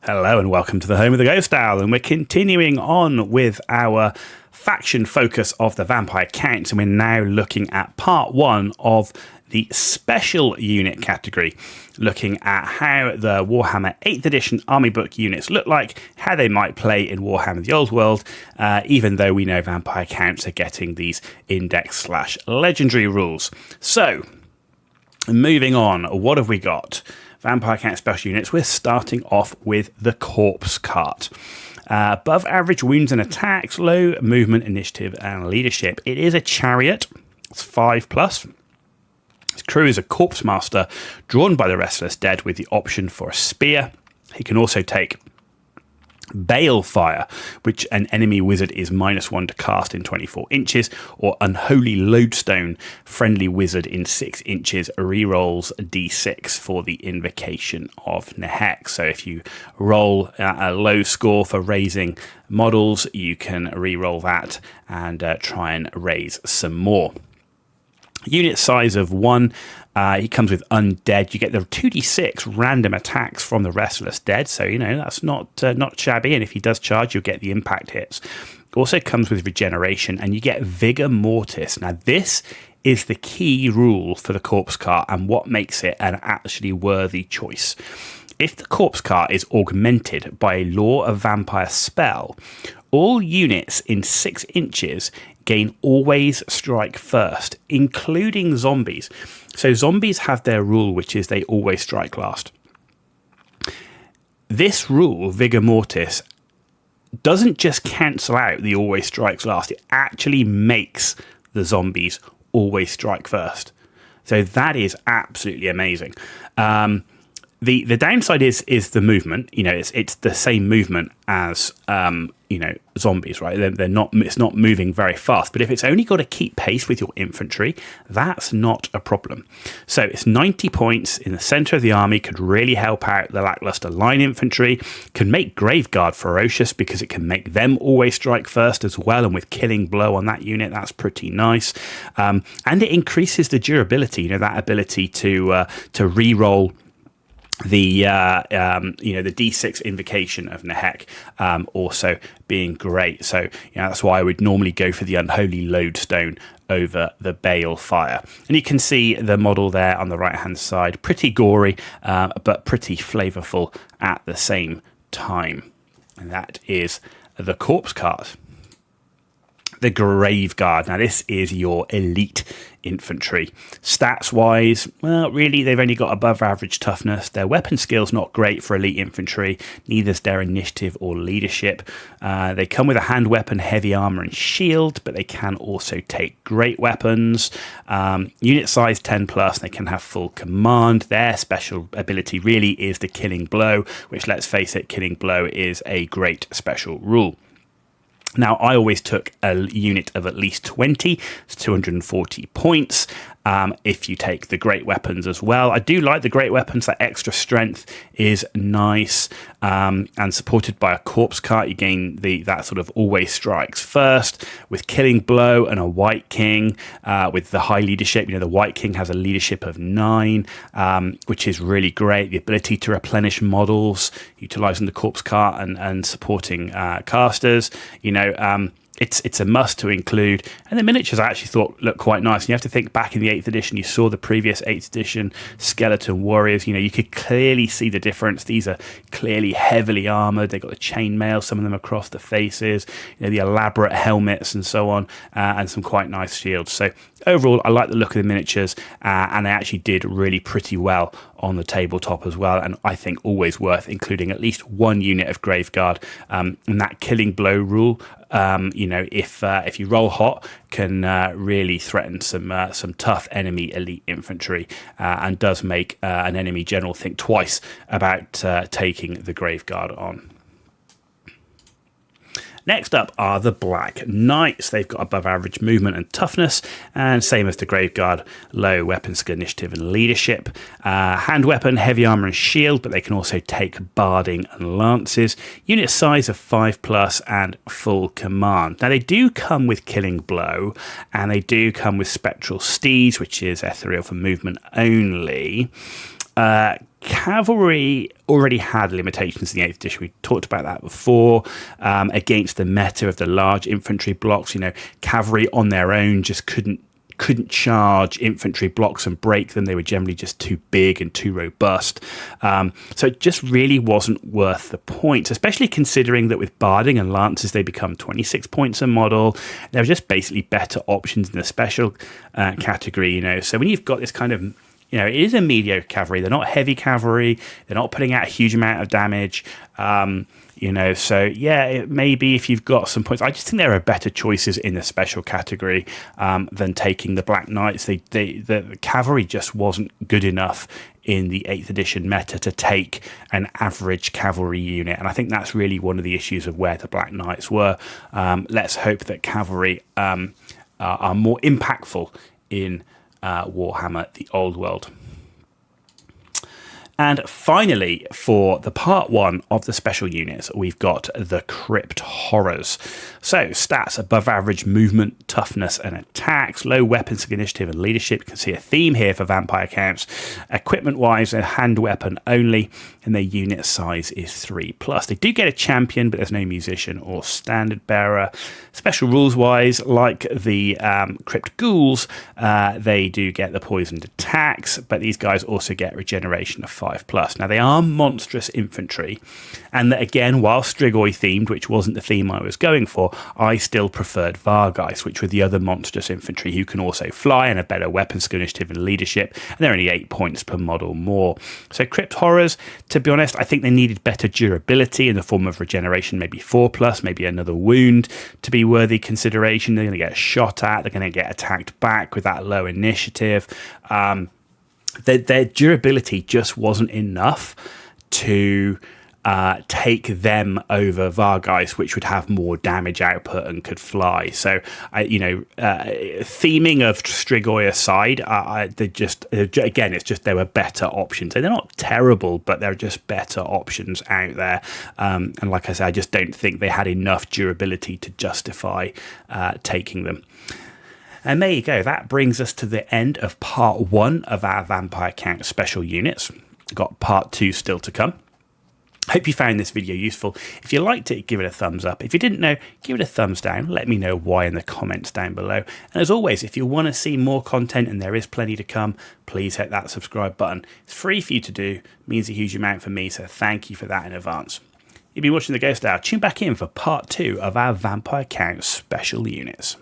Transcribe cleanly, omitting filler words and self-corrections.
Hello and welcome to the home of the Ghost Owl, and we're continuing on with our faction focus of the vampire counts, and we're now looking at part 1 of the special unit category, looking at how the Warhammer 8th edition army book units look like, how they might play in Warhammer The Old World, even though we know vampire counts are getting these index/legendary rules. So, moving on, what have we got? Vampire Count Special Units, we're starting off with the Corpse Cart. Above average wounds and attacks, low movement, initiative, and leadership. It is a chariot. It's 5+. Its crew is a Corpse Master drawn by the Restless Dead with the option for a spear. He can also take Balefire, which an enemy wizard is -1 to cast in 24 inches, or Unholy Lodestone, friendly wizard in 6 inches, rerolls d6 for the invocation of Nehek. So if you roll a low score for raising models, you can reroll that and try and raise some more. Unit size of 1. He comes with Undead. You get the 2d6 random attacks from the Restless Dead, so that's not shabby. And if he does charge, you'll get the impact hits. Also comes with regeneration, and you get Vigor Mortis. Now, this is the key rule for the Corpse Cart and what makes it an actually worthy choice. If the Corpse Cart is augmented by a Law of Vampire spell, all units in 6 inches gain always strike first, including zombies. So zombies have their rule, which is they always strike last. This rule, Vigor Mortis, doesn't just cancel out the always strikes last. It actually makes the zombies always strike first. So that is absolutely amazing. The downside is the movement. It's the same movement as zombies, right? It's not moving very fast. But if it's only got to keep pace with your infantry, that's not a problem. So it's 90 points in the center of the army. Could really help out the lackluster line infantry. Can make Graveguard ferocious because it can make them always strike first as well. And with Killing Blow on that unit, that's pretty nice. And it increases the durability. That ability to re-roll the D6 invocation of Nehek also being great. So that's why I would normally go for the Unholy Lodestone over the Balefire. And you can see the model there on the right hand side, pretty gory but pretty flavorful at the same time. And that is the Corpse Cart. The Graveguard. Now this is your elite infantry. Stats wise, well, really they've only got above average toughness. Their weapon skill's not great for elite infantry, neither's their initiative or leadership. They come with a hand weapon, heavy armor and shield, but they can also take great weapons. Unit size 10+, they can have full command. Their special ability really is the Killing Blow, which, let's face it, Killing Blow is a great special rule. Now, I always took a unit of at least 20, it's 240 points. If you take the great weapons as well. I do like the great weapons. That extra strength is nice. And supported by a Corpse Cart, you gain that sort of always strikes first. With Killing Blow and a White King, with the high leadership, the White King has a leadership of 9, which is really great. The ability to replenish models, utilising the Corpse Cart and supporting casters, It's a must to include. And the miniatures I actually thought looked quite nice. And you have to think back in the 8th edition, you saw the previous 8th edition skeleton warriors. You could clearly see the difference. These are clearly heavily armoured. They've got the chainmail, some of them across the faces, the elaborate helmets and so on, and some quite nice shields. So overall, I like the look of the miniatures, and they actually did really pretty well on the tabletop as well, and I think always worth including at least one unit of Graveguard. And that Killing Blow rule, if you roll hot, can really threaten some tough enemy elite infantry, and does make an enemy general think twice about taking the Graveguard on. Next up are the Black Knights. They've got above average movement and toughness, and same as the Graveguard, low weapon skill, initiative and leadership. Hand weapon, heavy armor and shield, but they can also take barding and lances. Unit size of 5+ and full command. Now they do come with Killing Blow, and they do come with Spectral Steeds, which is ethereal for movement only. Cavalry already had limitations in the 8th edition. We talked about that before. Against the meta of the large infantry blocks, cavalry on their own just couldn't charge infantry blocks and break them. They were generally just too big and too robust. So it just really wasn't worth the points, especially considering that with barding and lances, they become 26 points a model. There were just basically better options in the special category, So when you've got this kind of, it is a mediocre cavalry. They're not heavy cavalry. They're not putting out a huge amount of damage. So yeah, maybe if you've got some points, I just think there are better choices in the special category than taking the Black Knights. The cavalry just wasn't good enough in the 8th edition meta to take an average cavalry unit, and I think that's really one of the issues of where the Black Knights were. Let's hope that cavalry are more impactful in Warhammer The Old World. And finally, for the part 1 of the special units, we've got the Crypt Horrors. So, stats: above average movement, toughness, and attacks, low weapons, initiative, and leadership. You can see a theme here for vampire counts. Equipment-wise, a hand weapon only, and their unit size is 3+. They do get a champion, but there's no musician or standard bearer. Special rules-wise, like the Crypt Ghouls, they do get the poisoned attacks, but these guys also get regeneration of 5+. Now, they are monstrous infantry, and that, again, while Strigoi themed, which wasn't the theme I was going for, I still preferred Vargeist, which were the other monstrous infantry who can also fly and a better weapons, initiative, and leadership, and they're only 8 points per model more. So Crypt Horrors, to be honest, I think they needed better durability in the form of regeneration, maybe 4+, maybe another wound to be worthy consideration. They're going to get shot at, they're going to get attacked back with that low initiative. Their durability just wasn't enough to take them over Vargeist, which would have more damage output and could fly. So, theming of Strigoi aside, it's just there were better options. And they're not terrible, but there are just better options out there. And like I said, I just don't think they had enough durability to justify taking them. And there you go. That brings us to the end of part 1 of our Vampire Count special units. Got part 2 still to come. Hope you found this video useful. If you liked it, give it a thumbs up. If you didn't know, give it a thumbs down. Let me know why in the comments down below. And as always, if you want to see more content, and there is plenty to come, please hit that subscribe button. It's free for you to do. It means a huge amount for me, so thank you for that in advance. You've been watching The Ghost Hour. Tune back in for part 2 of our Vampire Count special units.